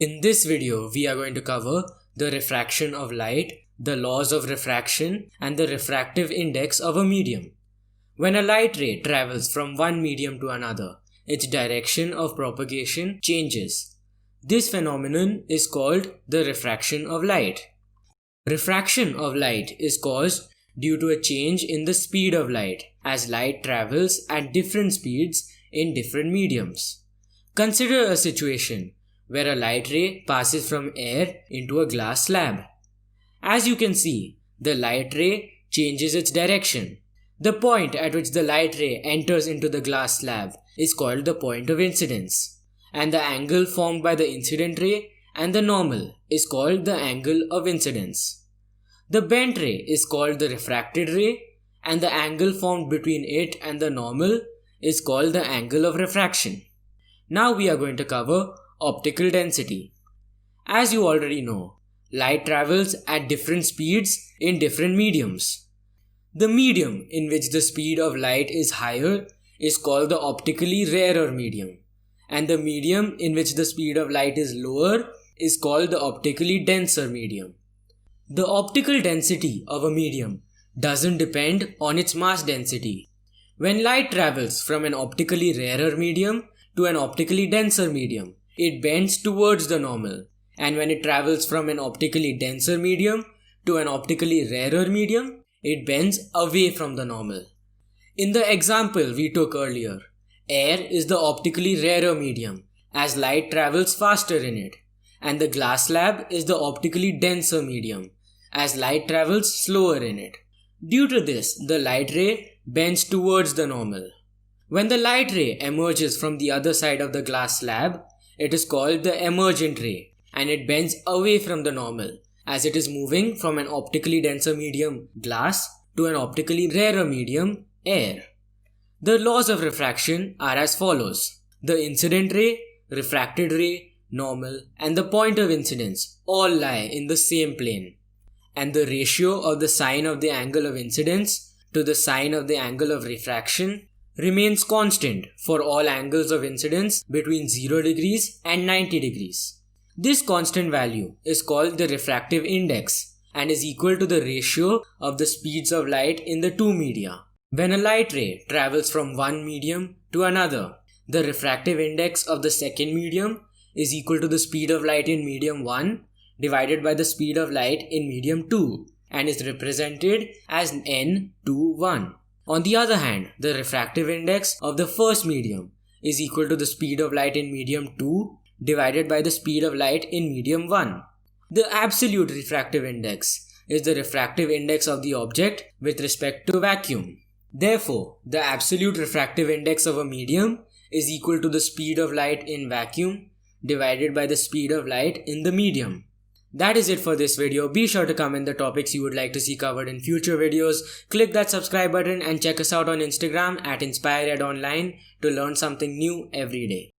In this video, we are going to cover the refraction of light, the laws of refraction, and the refractive index of a medium. When a light ray travels from one medium to another, its direction of propagation changes. This phenomenon is called the refraction of light. Refraction of light is caused due to a change in the speed of light as light travels at different speeds in different mediums. Consider a situation where a light ray passes from air into a glass slab. As you can see, the light ray changes its direction. The point at which the light ray enters into the glass slab is called the point of incidence, and the angle formed by the incident ray and the normal is called the angle of incidence. The bent ray is called the refracted ray, and the angle formed between it and the normal is called the angle of refraction. Now we are going to cover optical density. As you already know, light travels at different speeds in different mediums. The medium in which the speed of light is higher is called the optically rarer medium, and the medium in which the speed of light is lower is called the optically denser medium. The optical density of a medium doesn't depend on its mass density. When light travels from an optically rarer medium to an optically denser medium, it bends towards the normal, and when it travels from an optically denser medium to an optically rarer medium, it bends away from the normal. In the example we took earlier, air is the optically rarer medium as light travels faster in it, and the glass slab is the optically denser medium as light travels slower in it. Due to this, the light ray bends towards the normal. When the light ray emerges from the other side of the glass slab, it is called the emergent ray, and it bends away from the normal as it is moving from an optically denser medium, glass, to an optically rarer medium, air. The laws of refraction are as follows. The incident ray, refracted ray, normal, and the point of incidence all lie in the same plane, and the ratio of the sine of the angle of incidence to the sine of the angle of refraction remains constant for all angles of incidence between 0 degrees and 90 degrees. This constant value is called the refractive index and is equal to the ratio of the speeds of light in the two media. When a light ray travels from one medium to another, the refractive index of the second medium is equal to the speed of light in medium 1 divided by the speed of light in medium 2 and is represented as n21. On the other hand, the refractive index of the first medium is equal to the speed of light in medium 2 divided by the speed of light in medium 1. The absolute refractive index is the refractive index of the object with respect to vacuum. Therefore, the absolute refractive index of a medium is equal to the speed of light in vacuum divided by the speed of light in the medium. That is it for this video. Be sure to comment the topics you would like to see covered in future videos. Click that subscribe button and check us out on Instagram at inspire.edonline to learn something new every day.